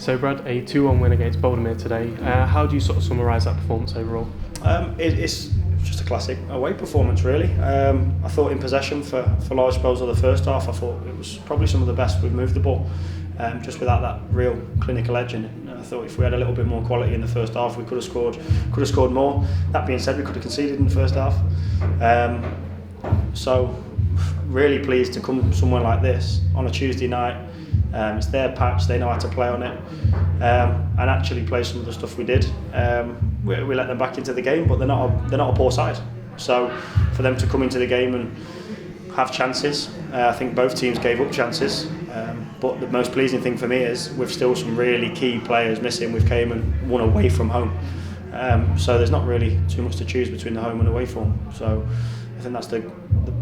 So Brad, a 2-1 win against Boldemere today. How do you sort of summarise that performance overall? It's just a classic away performance, really. I thought in possession for large spells of the first half, I thought it was probably some of the best we've moved the ball, just without that real clinical edge in it. I thought if we had a little bit more quality in the first half, we could have scored more. That being said, we could have conceded in the first half. So really pleased to come somewhere like this on a Tuesday night. It's their patch, they know how to play on it, and actually play some of the stuff we did. We let them back into the game, but they're not a poor side. So for them to come into the game and have chances, I think both teams gave up chances. But the most pleasing thing for me is we've still some really key players missing. We've came and won away from home, so there's not really too much to choose between the home and away form. So I think that's the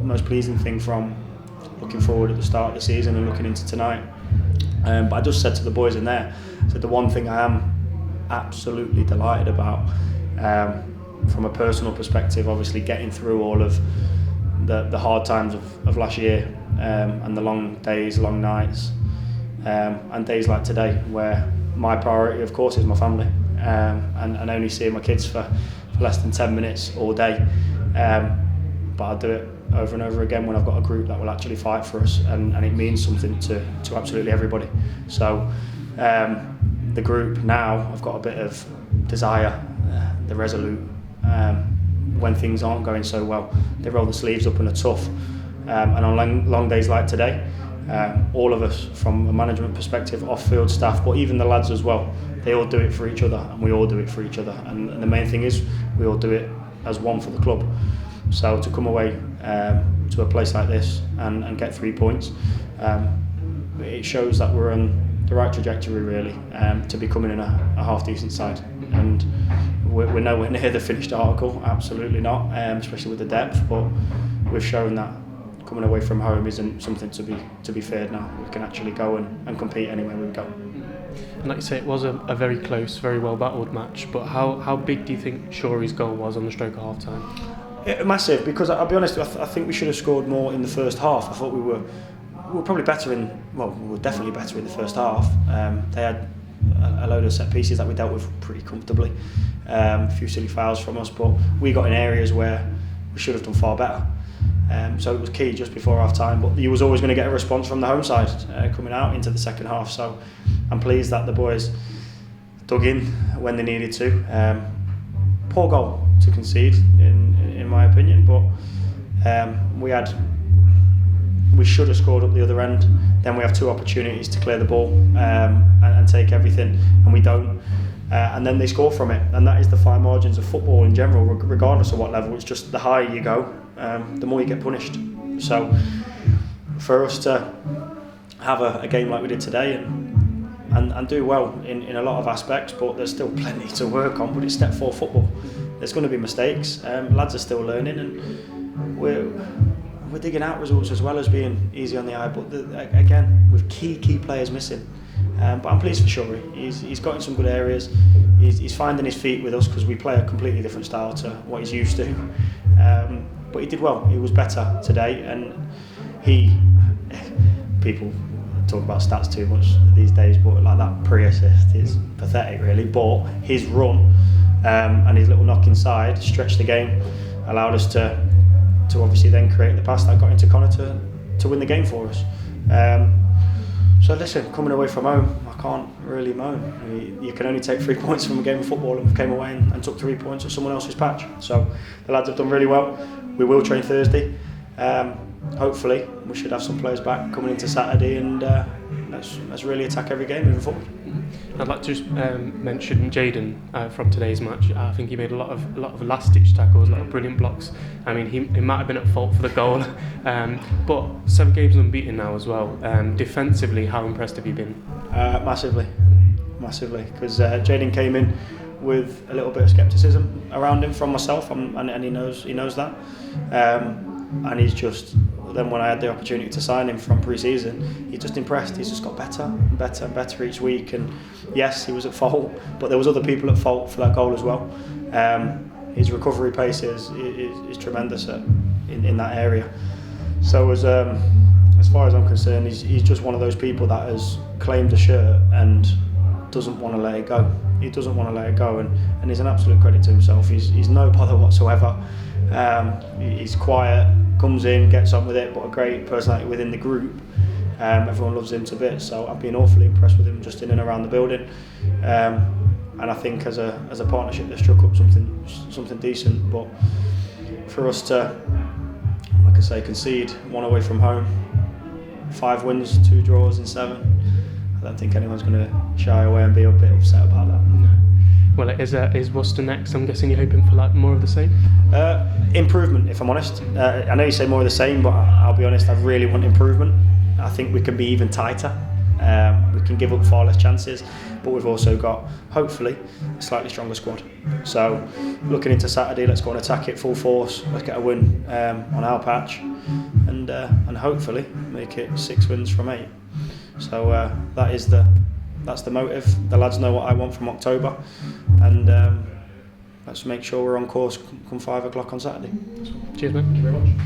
most pleasing thing from looking forward at the start of the season and looking into tonight. But I just said to the boys in there, the one thing I am absolutely delighted about, from a personal perspective, obviously getting through all of the hard times of last year, and the long days, long nights, and days like today, where my priority of course is my family, and only seeing my kids for less than 10 minutes all day, but I'll do it over and over again when I've got a group that will actually fight for us, and it means something to absolutely everybody. So the group now, I've got a bit of desire, the resolute, when things aren't going so well, they roll the sleeves up and are tough, and on long days like today, all of us from a management perspective, off-field staff, but even the lads as well, they all do it for each other, and we all do it for each other, and the main thing is we all do it as one for the club. So to come away to a place like this and get 3 points, it shows that we're on the right trajectory, really, to becoming in a half decent side. And we're nowhere near the finished article, absolutely not, especially with the depth. But we've shown that coming away from home isn't something to be feared now. We can actually go and compete anywhere we go. And like you say, it was a very close, very well battled match. But how big do you think Shorey's goal was on the stroke of half time? Massive, because I'll be honest, I think we should have scored more in the first half. I thought we were probably better we were definitely better in the first half. They had a load of set pieces that we dealt with pretty comfortably. A few silly fouls from us, but we got in areas where we should have done far better. So it was key just before half time, but you was always going to get a response from the home side coming out into the second half. So I'm pleased that the boys dug in when they needed to. Poor goal to concede in my opinion, but we should have scored up the other end. Then we have 2 opportunities to clear the ball and take everything, and we don't. And then they score from it, and that is the fine margins of football in general, regardless of what level. It's just the higher you go, the more you get punished. So for us to have a game like we did today and do well in a lot of aspects, but there's still plenty to work on. But it's step 4 football. There's going to be mistakes. Lads are still learning, and we're digging out results as well as being easy on the eye. But again, with key players missing. But I'm pleased for Shorey. He's got in some good areas. He's finding his feet with us because we play a completely different style to what he's used to. But he did well. He was better today, and people talk about stats too much these days, but like that pre-assist is pathetic, really. But his run and his little knock inside stretched the game, allowed us to obviously then create the pass that got into Connor to win the game for us. So listen, coming away from home, I can't really moan. You can only take 3 points from a game of football, and we came away and took 3 points at someone else's patch. So the lads have done really well. We will train Thursday. Hopefully we should have some players back coming into Saturday, and let's really attack every game moving forward. I'd like to just mention Jaden from today's match. I think he made a lot of last-ditch tackles, a lot of brilliant blocks. I mean, he might have been at fault for the goal, but 7 games unbeaten now as well. Defensively, how impressed have you been? Massively, because Jaden came in with a little bit of scepticism around him from myself, and he knows that, and he's just. Then when I had the opportunity to sign him from pre-season, he just impressed. He's just got better and better and better each week. And yes, he was at fault, but there was other people at fault for that goal as well. His recovery pace is tremendous in that area. So as far as I'm concerned, he's just one of those people that has claimed a shirt and doesn't want to let it go. He doesn't want to let it go, and he's an absolute credit to himself. He's no bother whatsoever. He's quiet, comes in, gets on with it, but a great personality within the group. Everyone loves him to bits, so I've been awfully impressed with him just in and around the building. And I think as a partnership, they've struck up something decent. But for us to, like I say, concede 1 away from home, 5 wins, 2 draws in 7. I don't think anyone's going to shy away and be a bit upset about that. Well, it is Worcester next. I'm guessing you're hoping for like more of the same? Improvement, if I'm honest. I know you say more of the same, but I'll be honest, I really want improvement. I think we can be even tighter. We can give up far less chances, but we've also got, hopefully, a slightly stronger squad. So, looking into Saturday, let's go and attack it full force. Let's get a win on our patch, and hopefully make it 6 wins from 8. So that's the motive. The lads know what I want from October, and let's make sure we're on course come 5 o'clock on Saturday. Cheers, mate. Thank you very much.